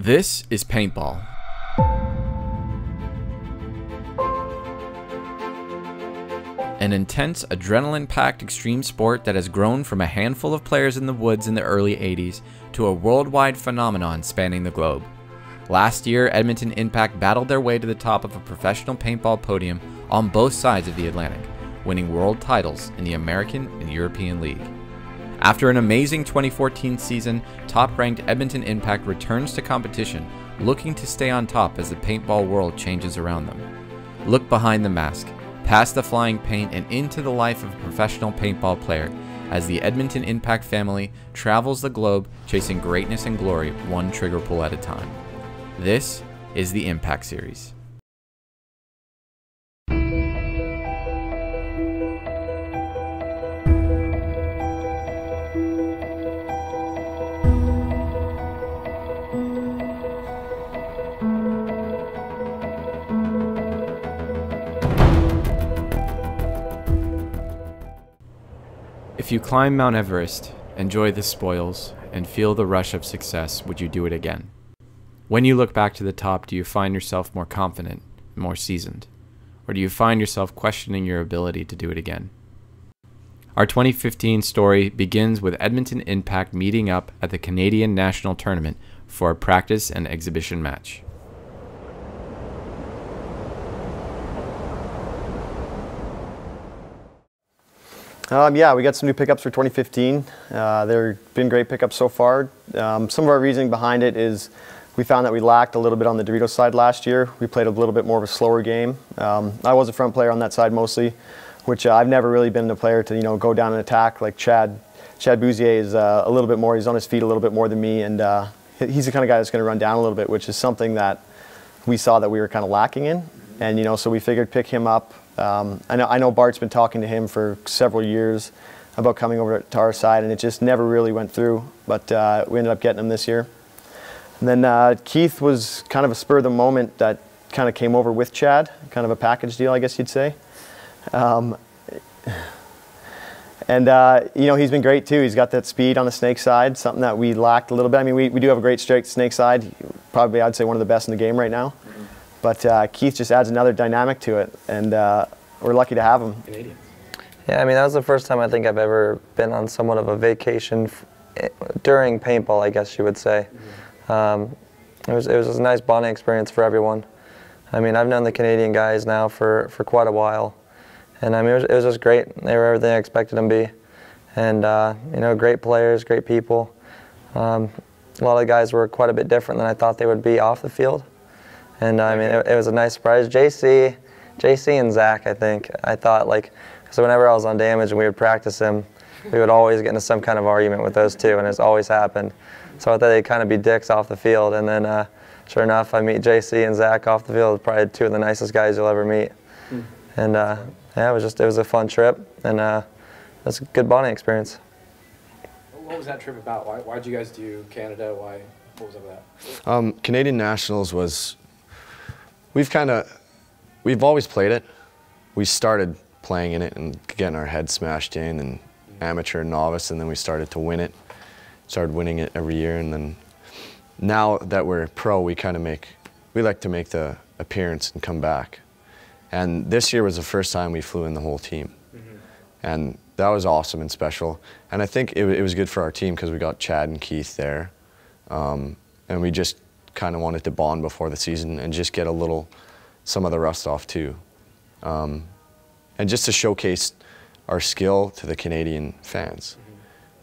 This is Paintball. An intense, adrenaline-packed extreme sport that has grown from a handful of players in the woods in the early 80s to a worldwide phenomenon spanning the globe. Last year, Edmonton Impact battled their way to the top of a professional paintball podium on both sides of the Atlantic, winning world titles in the American and European League. After an amazing 2014 season, top-ranked Edmonton Impact returns to competition, looking to stay on top as the paintball world changes around them. Look behind the mask, past the flying paint, and into the life of a professional paintball player as the Edmonton Impact family travels the globe chasing greatness and glory one trigger pull at a time. This is the Impact Series. If you climb Mount Everest, enjoy the spoils, and feel the rush of success, would you do it again? When you look back to the top, do you find yourself more confident, more seasoned? Or do you find yourself questioning your ability to do it again? Our 2015 story begins with Edmonton Impact meeting up at the Canadian National Tournament for a practice and exhibition match. Yeah, we got some new pickups for 2015. They've been great pickups so far. Some of our reasoning behind it is we found that we lacked a little bit on the Dorito side last year. We played a little bit more of a slower game. I was a front player on that side mostly, which I've never really been the player to go down and attack like Chad. Chad Bouzier is a little bit more. He's on his feet a little bit more than me, and he's the kind of guy that's going to run down a little bit, which is something that we saw that we were kind of lacking in. And so we figured pick him up. I know Bart's been talking to him for several years about coming over to our side, and it just never really went through, but we ended up getting him this year. And then Keith was kind of a spur of the moment that kind of came over with Chad, kind of a package deal, I guess you'd say. He's been great too. He's got that speed on the snake side, something that we lacked a little bit. I mean, we do have a great straight snake side, probably I'd say one of the best in the game right now. But Keith just adds another dynamic to it, and we're lucky to have him. Canadian. Yeah, I mean, that was the first time I think I've ever been on somewhat of a vacation during paintball, I guess you would say. It was a nice bonding experience for everyone. I mean, I've known the Canadian guys now for quite a while, and I mean, it was just great. They were everything I expected them to be, and great players, great people. A lot of guys were quite a bit different than I thought they would be off the field. And I mean, it was a nice surprise. JC and Zach, I think. I thought, so whenever I was on damage and we would practice him, we would always get into some kind of argument with those two, and it's always happened. So I thought they'd kind of be dicks off the field, and then sure enough, I meet JC and Zach off the field. Probably two of the nicest guys you'll ever meet. And yeah, it was a fun trip, and it was a good bonding experience. What was that trip about? Why'd you guys do Canada? What was up with that? Canadian Nationals was. We've always played it. We started playing in it and getting our heads smashed in and amateur and novice, and then we started to win it. Started winning it every year, and then now that we're pro, we like to make the appearance and come back. And this year was the first time we flew in the whole team. And that was awesome and special. And I think it was good for our team because we got Chad and Keith there. And we just kind of wanted to bond before the season and just get some of the rust off too. And just to showcase our skill to the Canadian fans.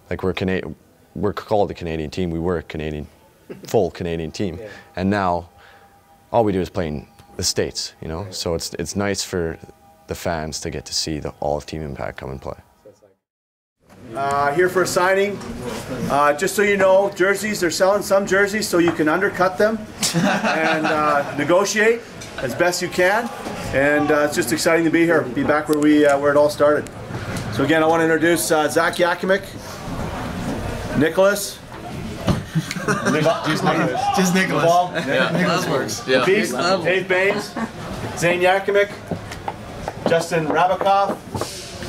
Like we're called the Canadian team, we were a full Canadian team. Yeah. And now all we do is play in the States, Right. So it's nice for the fans to get to see all of Team Impact come and play. Here for a signing. Just so you know, jerseys, they're selling some jerseys so you can undercut them and negotiate as best you can. And it's just exciting to be here, be back where it all started. So again, I want to introduce Zach Yakimic, Nicholas. Just Nicholas. Yeah, Nicholas works. Yeah. Beast, Dave Baines, Zane Yakimic, Justin Rabikoff,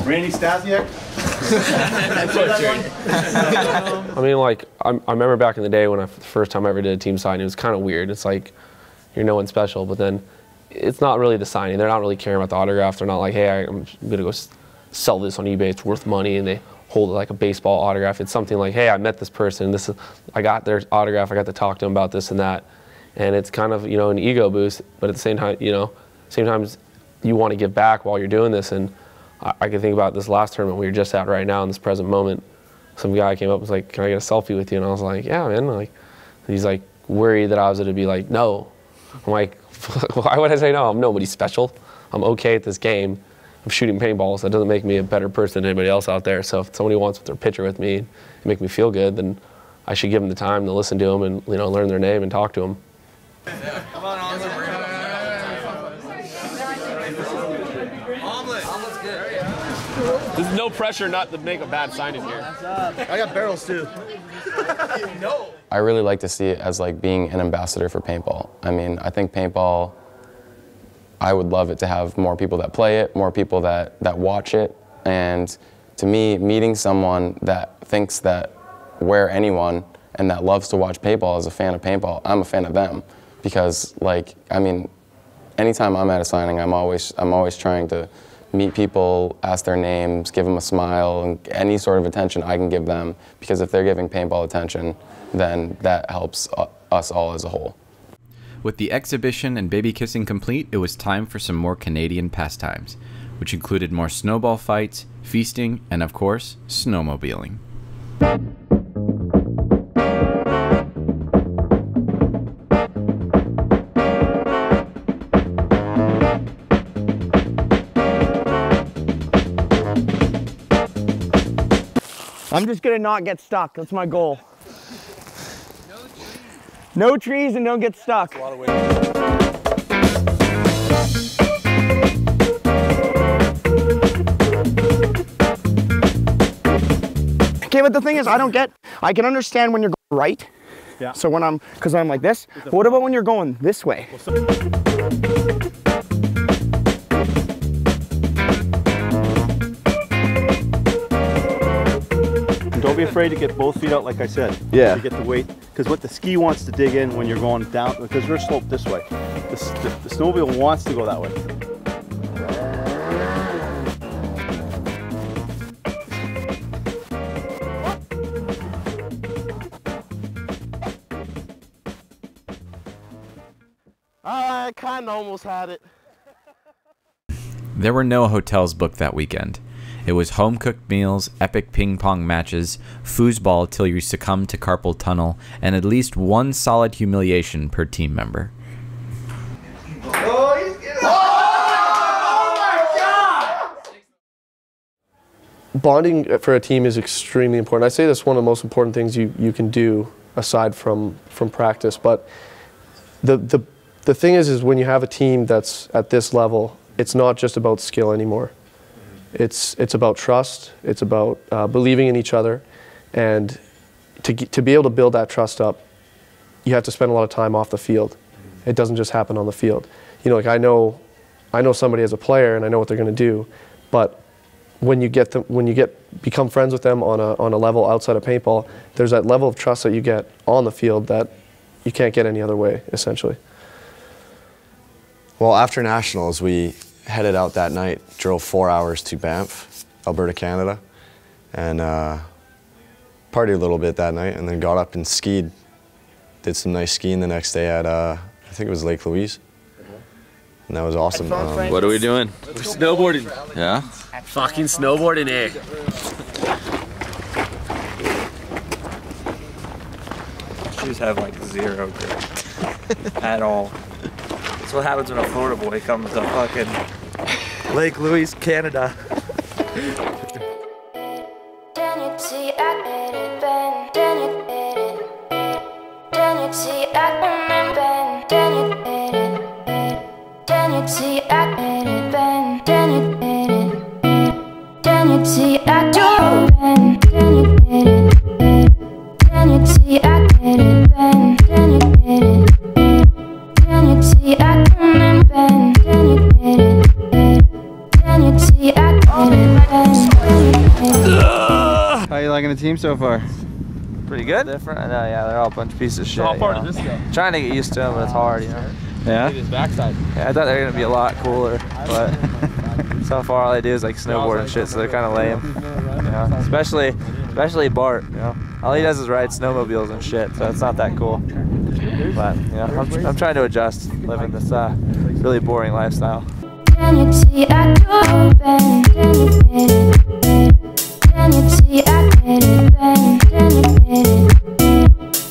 Randy Stasiak, I mean, like, I remember back in the day when the first time I ever did a team signing, it was kind of weird. It's like, you're no one special, but then it's not really the signing. They're not really caring about the autograph. They're not like, hey, I'm going to go sell this on eBay. It's worth money, and they hold it like a baseball autograph. It's something like, hey, I met this person. I got their autograph. I got to talk to them about this and that. And it's kind of, an ego boost, but at the same time, sometimes you want to give back while you're doing this. And I can think about this last tournament we were just at right now in this present moment. Some guy came up and was like, can I get a selfie with you? And I was like, yeah, man. Like, he's like worried that I was going to be like, no. I'm like, why would I say no? I'm nobody special. I'm okay at this game. I'm shooting paintballs. That doesn't make me a better person than anybody else out there. So if somebody wants their picture with me and make me feel good, then I should give them the time to listen to them and learn their name and talk to them. Come on, Omelet. There's no pressure not to make a bad signing here. I got barrels too. No. I really like to see it as like being an ambassador for paintball. I mean, I think paintball, I would love it to have more people that play it, more people that watch it. And to me, meeting someone that thinks that we're anyone and that loves to watch paintball is a fan of paintball, I'm a fan of them. Because, like, I mean, anytime I'm at a signing, I'm always trying to meet people, ask their names, give them a smile, and any sort of attention I can give them. Because if they're giving paintball attention, then that helps us all as a whole. With the exhibition and baby kissing complete, it was time for some more Canadian pastimes, which included more snowball fights, feasting, and of course, snowmobiling. I'm just gonna not get stuck. That's my goal. No trees and don't get stuck. A lot of Okay, but the thing is, I can understand when you're going right. Yeah. So when because I'm like this. But what about when you're going this way? Don't be afraid to get both feet out, like I said. Yeah. To get the weight, because what the ski wants to dig in when you're going down, because we're sloped this way. The snowmobile wants to go that way. I kind of almost had it. There were no hotels booked that weekend. It was home-cooked meals, epic ping-pong matches, foosball till you succumb to carpal tunnel, and at least one solid humiliation per team member. Bonding for a team is extremely important. I say that's one of the most important things you can do aside from practice. But the thing is when you have a team that's at this level, it's not just about skill anymore. It's about trust. It's about believing in each other, and to be able to build that trust up, you have to spend a lot of time off the field. It doesn't just happen on the field. Like I know somebody as a player, and I know what they're going to do, but when you become friends with them on a level outside of paintball, there's that level of trust that you get on the field that you can't get any other way, essentially. Well, after nationals, we headed out that night, drove 4 hours to Banff, Alberta, Canada, and partied a little bit that night, and then got up and skied. Did some nice skiing the next day at, I think it was Lake Louise. And that was awesome. What are we doing? We're snowboarding. Yeah? Fucking snowboarding, eh? Shoes have like zero grip at all. That's what happens when a Florida boy comes to fucking Lake Louise, Canada. Ugh. so far? Pretty good. Different? I know, yeah, they're all a bunch of pieces of shit. So how far you know? did this go? Trying to get used to them, but it's hard, you know. Yeah? His backside. Yeah, I thought they were gonna be a lot cooler, but so far all they do is like snowboard and shit, so they're kind of lame. You know? Especially Bart. You know, all he does is ride snowmobiles and shit, so it's not that cool. But you know, I'm trying to adjust, living this really boring lifestyle. Can you see I do bang? Can you get it? Can you see I get it? Bang? Can you get it?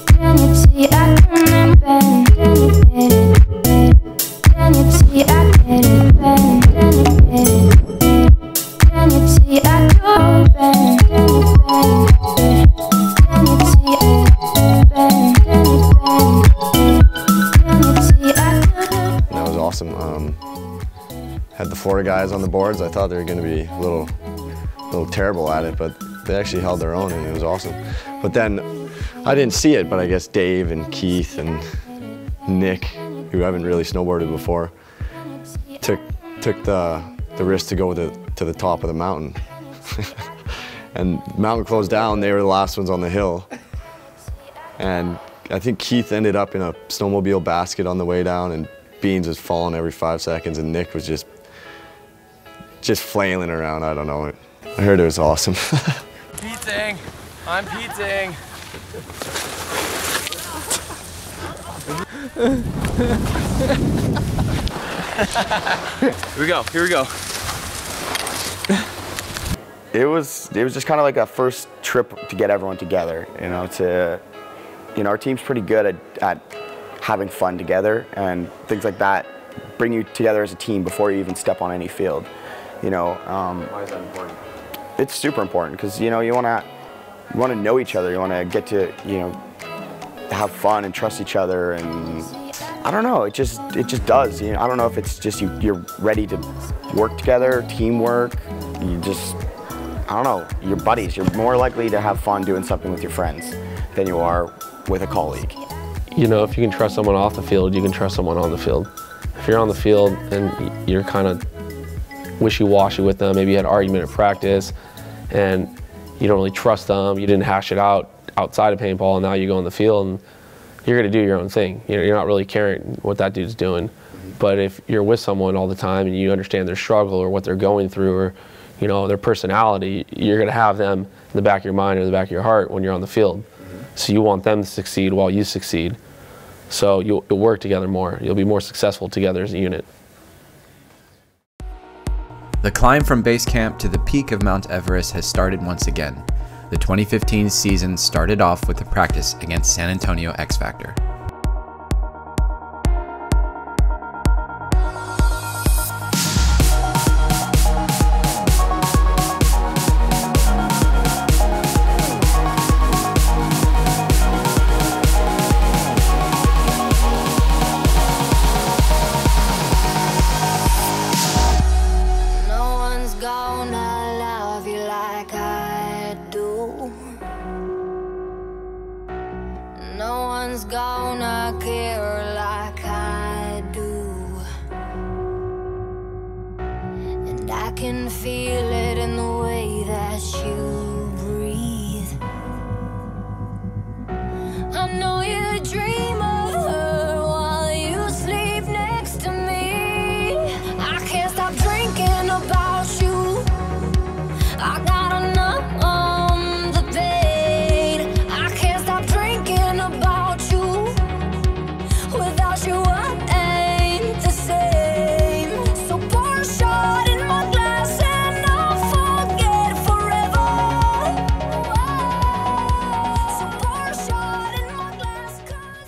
Can you see I can bang? Can you get it? Can you see I get it? Bang? Can you get it? Can you see I do bang? Can you bang? Can you see I bang? Can you bang? Can you see I do? That was awesome. Had the Florida guys on the boards. I thought they were going to be a little terrible at it, but they actually held their own, and it was awesome. But then I didn't see it, but I guess Dave and Keith and Nick, who haven't really snowboarded before, took the risk to go to the top of the mountain. And the mountain closed down. They were the last ones on the hill, and I think Keith ended up in a snowmobile basket on the way down, and Beans was falling every 5 seconds, and Nick was just flailing around. I don't know. I heard it was awesome. Peteing. I'm Peteing. Here we go. Here we go. It was just kind of like a first trip to get everyone together. You know, our team's pretty good at having fun together, and things like that bring you together as a team before you even step on any field. You know, Why is that important? it's super important because you know you want to know each other. You want to get to have fun and trust each other, and I don't know. It just does. You know, I don't know if it's just you're ready to work together, teamwork. I don't know. You're buddies. You're more likely to have fun doing something with your friends than you are with a colleague. You know, if you can trust someone off the field, you can trust someone on the field. If you're on the field and you're kind of wishy-washy with them, maybe you had an argument at practice and you don't really trust them, you didn't hash it out outside of paintball, and now you go on the field and you're going to do your own thing. You're not really caring what that dude's doing. But if you're with someone all the time and you understand their struggle or what they're going through or their personality, you're going to have them in the back of your mind or the back of your heart when you're on the field. So you want them to succeed while you succeed. So you'll work together more. You'll be more successful together as a unit. The climb from base camp to the peak of Mount Everest has started once again. The 2015 season started off with a practice against San Antonio X Factor. Gonna care like I do, and I can feel it in the way that you breathe. I know you dream of her while you sleep next to me. I can't stop drinking about you. I gotta numb the pain. I can't stop drinking about you. Without you, I ain't the same. So pour a shot in my glass and I'll forget forever. So pour a shot in my glass.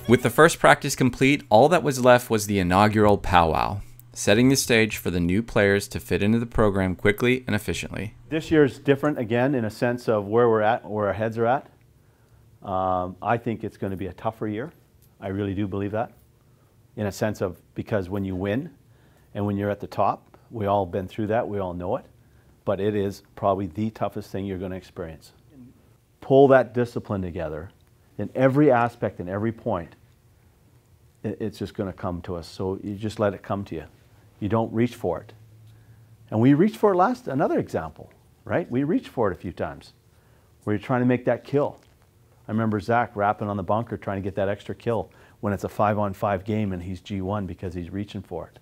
With the first practice complete, all that was left was the inaugural powwow, setting the stage for the new players to fit into the program quickly and efficiently. This year's different again in a sense of where we're at, where our heads are at. I think it's going to be a tougher year. I really do believe that. In a sense of, because when you win and when you're at the top, we all been through that, we all know it, but it is probably the toughest thing you're going to experience. Pull that discipline together in every aspect and every point. It's just going to come to us, so you just let it come to you. You don't reach for it. And we reached for it another example, right? We reached for it a few times. where you're trying to make that kill. I remember Zach rapping on the bunker trying to get that extra kill when it's a 5-on-5 game and he's G1 because he's reaching for it.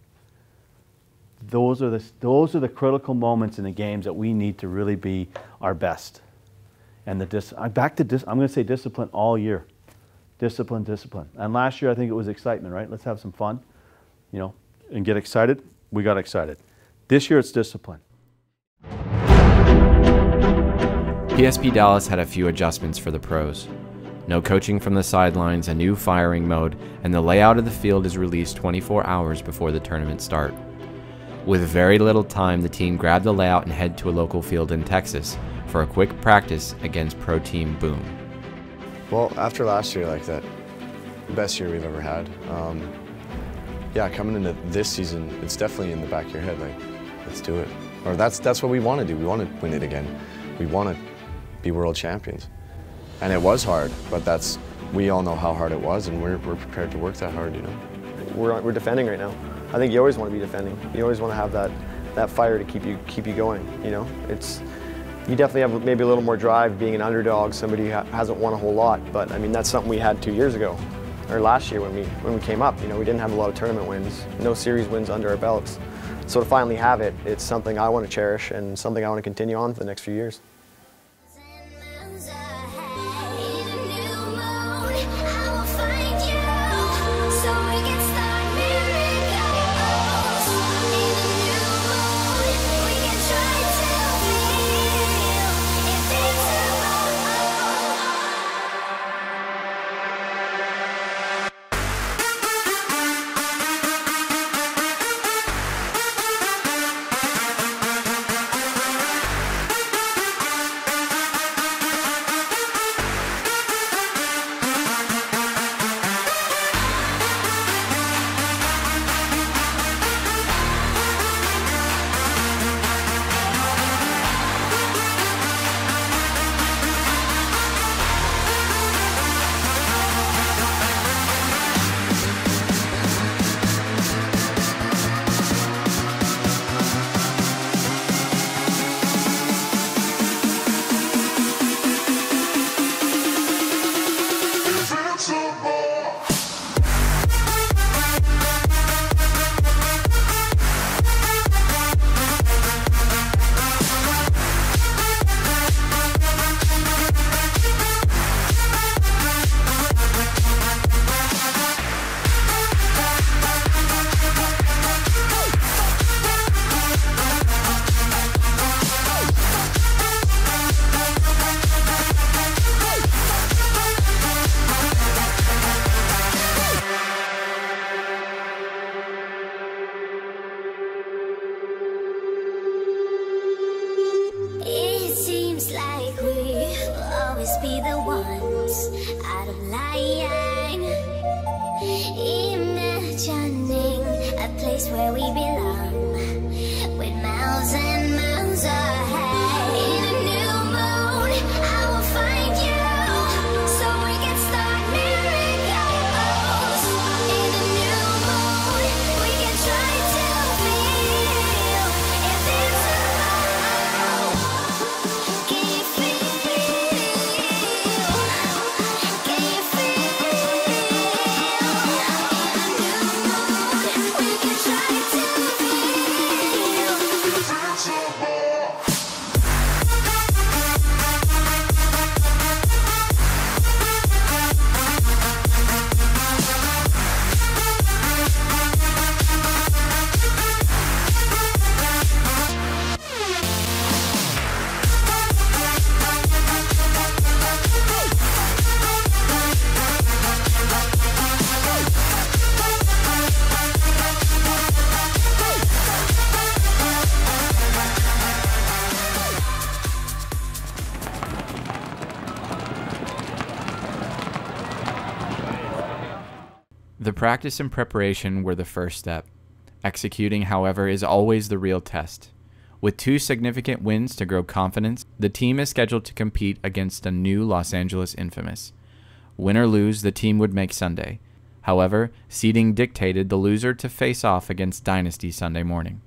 Those are the critical moments in the games that we need to really be our best. And I'm going to say discipline all year. Discipline, discipline. And last year I think it was excitement, right? Let's have some fun, you know, and get excited. We got excited. This year it's discipline. PSP Dallas had a few adjustments for the pros. No coaching from the sidelines, a new firing mode, and the layout of the field is released 24 hours before the tournament start. With very little time, the team grabbed the layout and head to a local field in Texas for a quick practice against pro team Boom. Well, after last year, like that, best year we've ever had. Yeah, coming into this season, it's definitely in the back of your head, like, let's do it. Or that's what we want to do. We want to win it again. We want to be world champions. And it was hard, but we all know how hard it was, and we're prepared to work that hard, you know. We're defending right now. I think you always want to be defending. You always want to have that fire to keep you going, you know. You definitely have maybe a little more drive being an underdog, somebody who hasn't won a whole lot, but I mean that's something we had 2 years ago, or last year when we came up. You know, we didn't have a lot of tournament wins, no series wins under our belts. So to finally have it, it's something I want to cherish and something I want to continue on for the next few years. Be the ones out of line, imagining a place where we belong, with miles and miles ahead. In a new moon, I will find you, so we can start miracles. In a new moon, we can try to feel invincible. Can you feel? The practice and preparation were the first step. Executing, however, is always the real test. With 2 significant wins to grow confidence, the team is scheduled to compete against a new Los Angeles Infamous. Win or lose, the team would make Sunday. However, seeding dictated the loser to face off against Dynasty Sunday morning.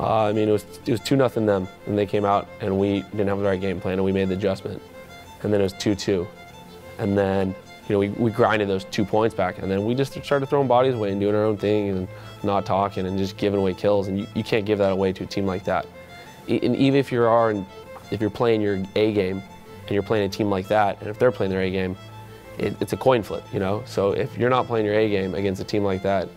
I mean, it was 2-0 them, and they came out, and we didn't have the right game plan, and we made the adjustment. And then it was 2-2. And then, you know, we grinded those 2 points back, and then we just started throwing bodies away and doing our own thing and not talking and just giving away kills. And you can't give that away to a team like that. And even if you're playing your A game and you're playing a team like that, and if they're playing their A game, it's a coin flip, you know? So if you're not playing your A game against a team like that,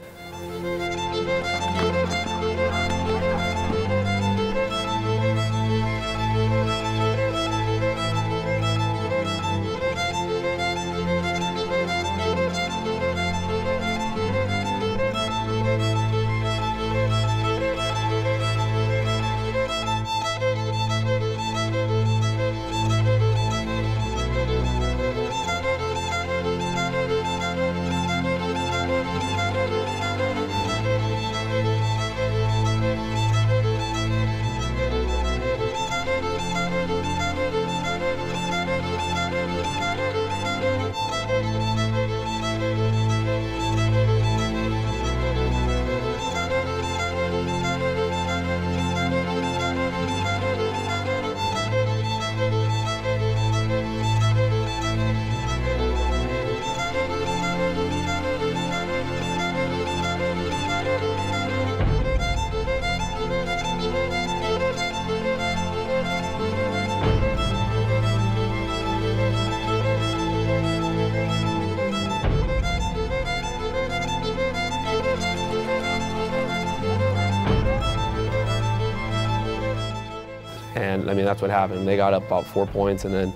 and I mean, that's what happened. They got up about 4 points, and then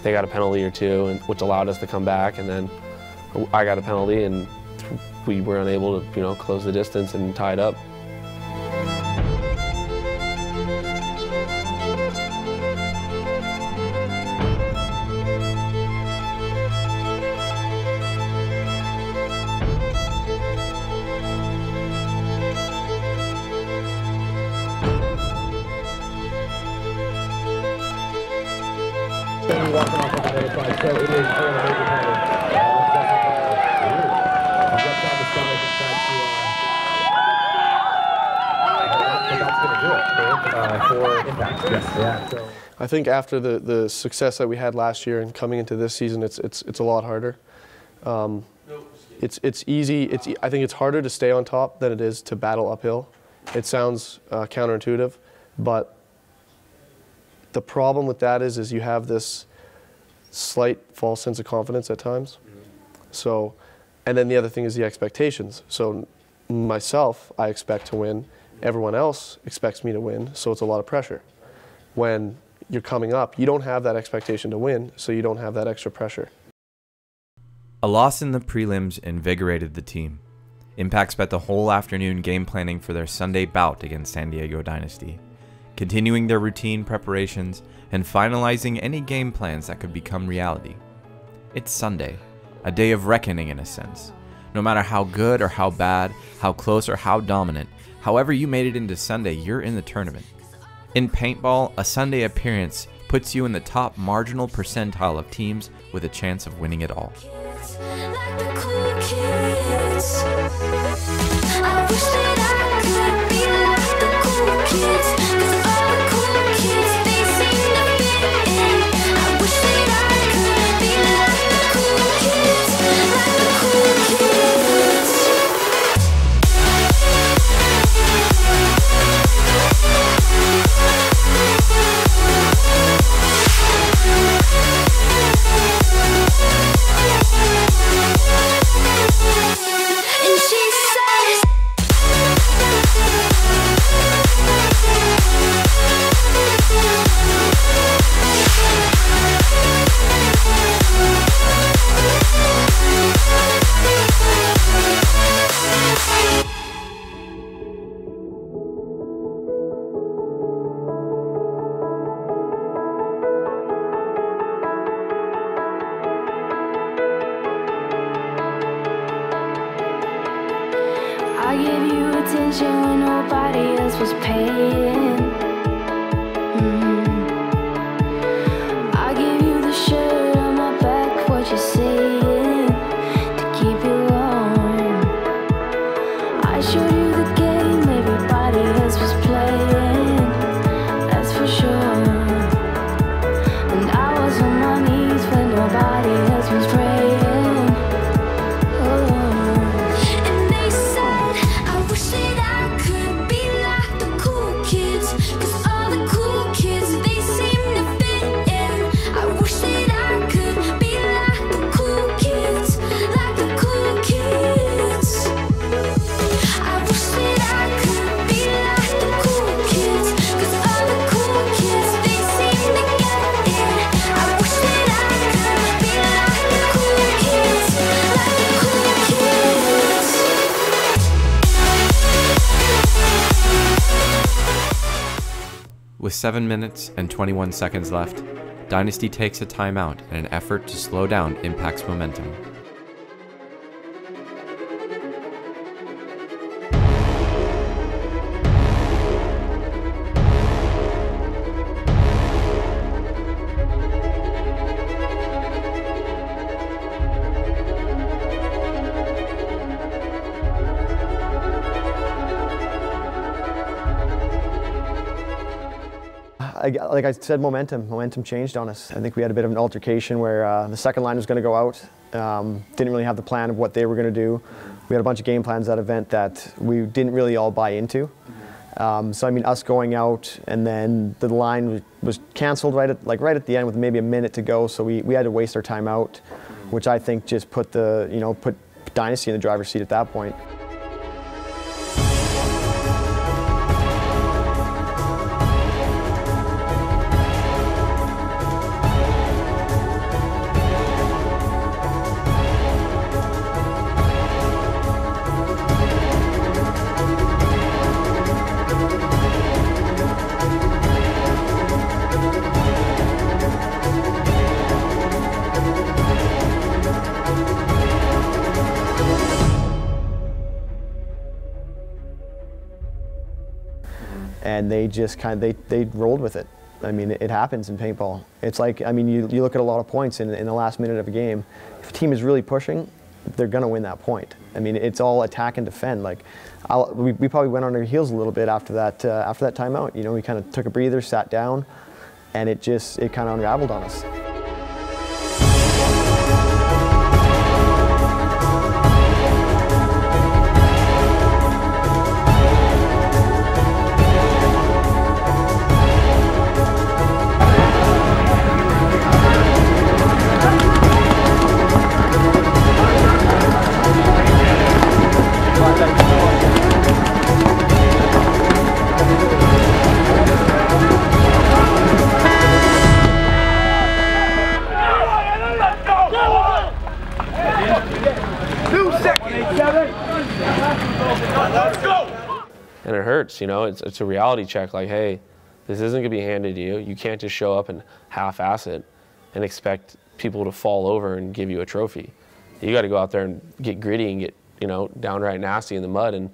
they got a penalty or two, which allowed us to come back, and then I got a penalty, and we were unable to, you know, close the distance and tie it up. I think after the success that we had last year and coming into this season, it's a lot harder. It's easy. I think it's harder to stay on top than it is to battle uphill. It sounds counterintuitive, but the problem with that is you have this slight false sense of confidence at times. So, and then the other thing is the expectations. So myself, I expect to win. Everyone else expects me to win, so it's a lot of pressure. When you're coming up, you don't have that expectation to win, so you don't have that extra pressure. A loss in the prelims invigorated the team. Impact spent the whole afternoon game planning for their Sunday bout against San Diego Dynasty, continuing their routine preparations and finalizing any game plans that could become reality. It's Sunday, a day of reckoning in a sense. No matter how good or how bad, how close or how dominant, however you made it into Sunday, you're in the tournament. In paintball, a Sunday appearance puts you in the top marginal percentile of teams with a chance of winning it all. I gave you attention when nobody else was paying. I gave you the shirt on my back, what you saying, to keep you warm. I showed you the game everybody else was playing. With 7 minutes and 21 seconds left, Dynasty takes a timeout in an effort to slow down Impact's momentum. Like I said, momentum changed on us. I think we had a bit of an altercation where the second line was going to go out. Didn't really have the plan of what they were going to do. We had a bunch of game plans that event that we didn't really all buy into. So I mean, us going out and then the line was canceled right at the end with maybe a minute to go. So we had to waste our time out, which I think just put put Dynasty in the driver's seat at that point. And they just they rolled with it. I mean, it happens in paintball. It's like, I mean, you look at a lot of points in the last minute of a game. If a team is really pushing, they're gonna win that point. I mean, it's all attack and defend. Like, we probably went on our heels a little bit after that timeout. You know, we kind of took a breather, sat down, and it kind of unraveled on us. And it hurts, you know, it's a reality check, like, hey, this isn't gonna be handed to you. You can't just show up and half-ass it and expect people to fall over and give you a trophy. You gotta go out there and get gritty and get, you know, downright nasty in the mud, and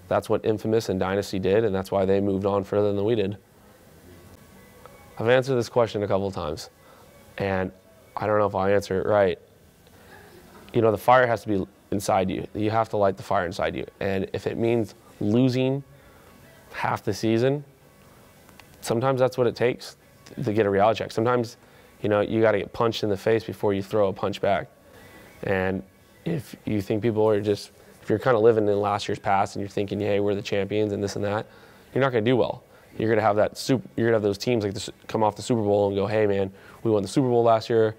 that's what Infamous and Dynasty did, and that's why they moved on further than we did. I've answered this question a couple of times, and I don't know if I'll answer it right. You know, the fire has to be inside you. You have to light the fire inside you, and if it means losing half the season, sometimes that's what it takes to get a reality check. Sometimes, you know, you got to get punched in the face before you throw a punch back. And if you think people are just, if you're kind of living in last year's past and you're thinking, hey, we're the champions and this and that, you're not going to do well. You're going to have you're going to have those teams like this come off the Super Bowl and go, hey man, we won the Super Bowl last year.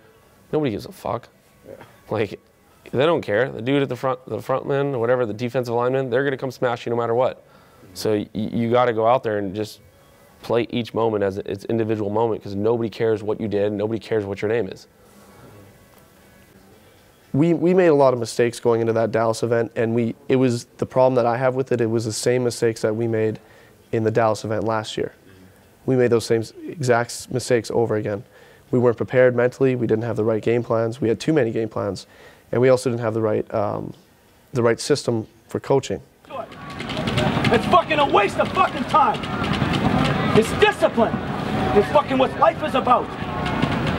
Nobody gives a fuck. Yeah. Like, they don't care. The dude at the front man, or whatever, the defensive lineman, they're going to come smash you no matter what. So you got to go out there and just play each moment as its individual moment, because nobody cares what you did, nobody cares what your name is. We made a lot of mistakes going into that Dallas event, and it was the problem that I have with it. It was the same mistakes that we made in the Dallas event last year. We made those same exact mistakes over again. We weren't prepared mentally. We didn't have the right game plans. We had too many game plans, and we also didn't have the right system for coaching. It's fucking a waste of fucking time. It's discipline. It's fucking what life is about.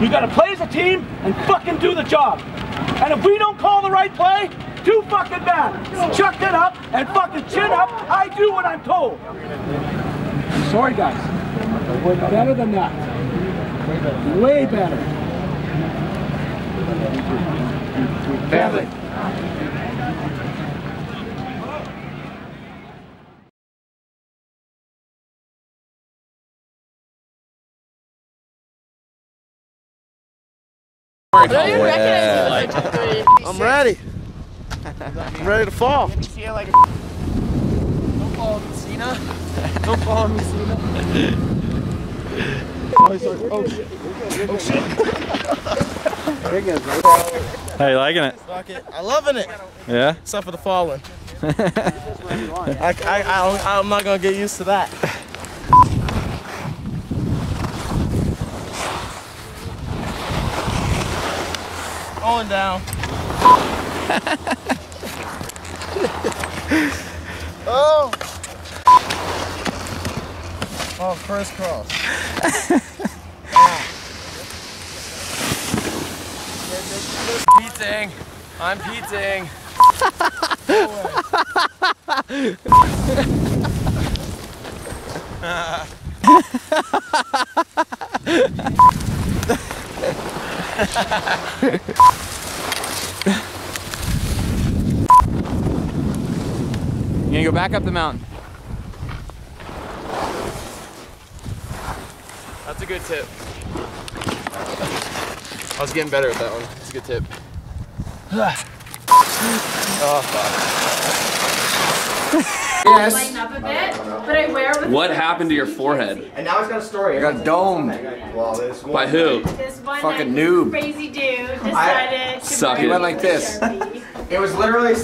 You gotta play as a team and fucking do the job. And if we don't call the right play, too fucking bad. Chuck it up and fucking chin up. I do what I'm told. Sorry guys. We're better than that. Way better. Family. I'm ready. I'm ready to fall. Don't follow me, Cena. Don't follow me, Cena. Oh shit. Oh shit. How you liking it? I'm loving it. Yeah? Except for the falling. I'm not going to get used to that. Going down. Oh! Oh, first cross. Pete'ing. I'm Pete'ing. You're gonna go back up the mountain. That's a good tip. I was getting better at that one. It's a good tip. Oh, fuck. Yes. Lighten up a bit, but I wear with What happened to your forehead? And now it's got a story. I got domed. Well, this By who? this one Fucking noob. crazy dude decided to Suck bring it. Went like this. It was literally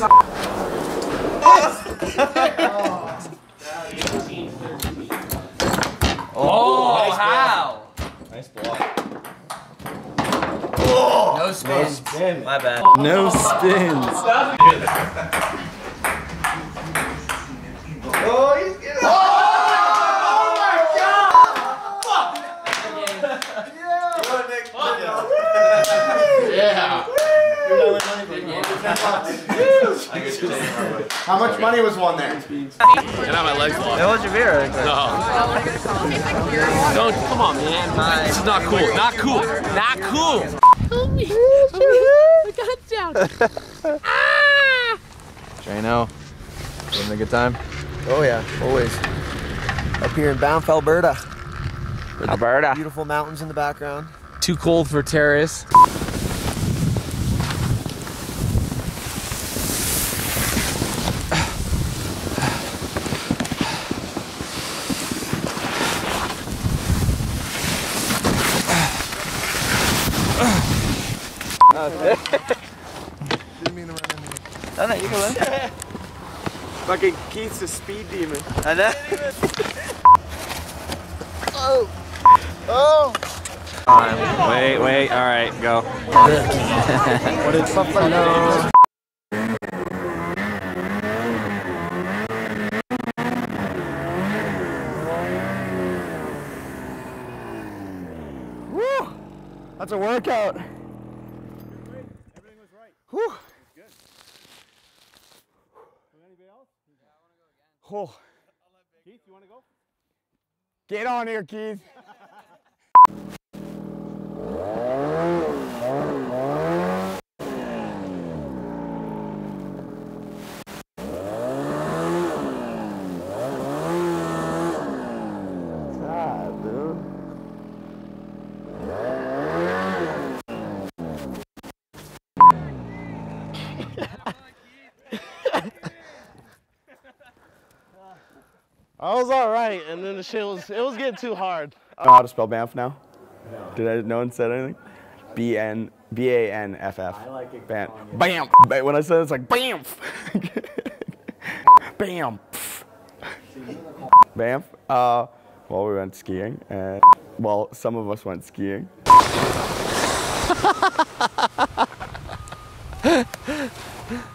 Oh, how? Nice block. No spins. My bad. No spins. Oh, he's getting oh my god! Fuck! Yeah. How much money was won there? And now my legs locked. Hey, what's your beer? No. Don't, come on, man. This is not cool. Not cool. Not cool. Drano, having a good time? Oh yeah, always. Up here in Banff, Alberta. Alberta. Beautiful mountains in the background. Too cold for terrorists. Didn't mean to run into you. Oh, no, you can live. Fucking Keith's a speed demon. I know. Oh! Oh! Wait, all right, go. What is Buffalo? Woo! That's a workout. Everything was right. Whew. Good. Anybody else? Oh. Keith, you want to go? Get on here, Keith. I was all right, and then the shit was getting too hard. I know how to spell Banff now? No. No one said anything? B-A-N-F-F. I like it. Banff. Bam! When I said it, it's like Banff! Bam! Banff? Well, we went skiing. Well, some of us went skiing.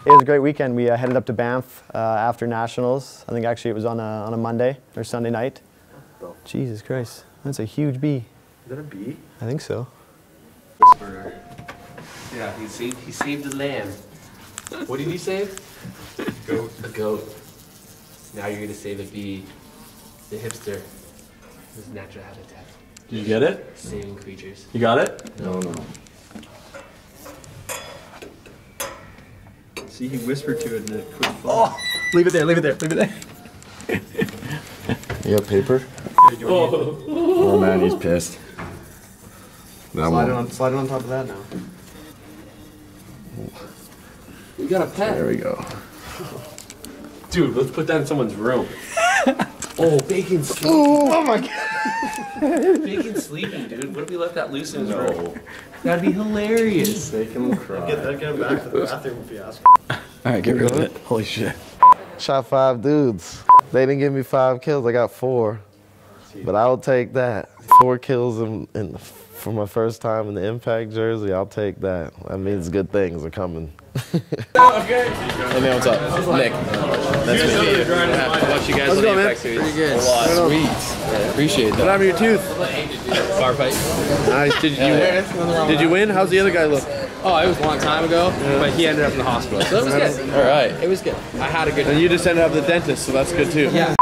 It was a great weekend. We headed up to Banff after Nationals. I think actually it was on a Monday or Sunday night. Jesus Christ, that's a huge bee. Is that a bee? I think so. Whisperer. Yeah, he saved the lamb. What did he save? Goat. A goat. Now you're gonna save a bee. The hipster. His natural habitat. Did you get it? Saving creatures. You got it? No. See, he whispered to it and it quit falling. Oh! Leave it there, leave it there, leave it there. You got paper? Oh man, he's pissed. Slide it on top of that now. You got a pet. There we go. Dude, let's put that in someone's room. Oh, Bacon's sleeping. Oh my god. Bacon's sleeping, dude. What if we left that loose in his room? That'd be hilarious. Make him cry. Get him back to the bathroom if you ask. Alright, get rid of it. Holy shit. Shot 5 dudes. They didn't give me 5 kills. I got 4. But I will take that. 4 kills in For my first time in the Impact jersey, I'll take that. That means good things are coming. Okay. Hey man, what's up? Nick. Nice to meet you. Watch you guys on the Impact series. Pretty good. A lot. Sweet. Yeah, appreciate that. What happened to your tooth? Bar fight. Nice. Did you win? How's the other guy look? Oh, it was a long time ago, but he ended up in the hospital. So it was good. All right. It was good. I had a good time. And you just ended up at the dentist, so that's good too. Yeah.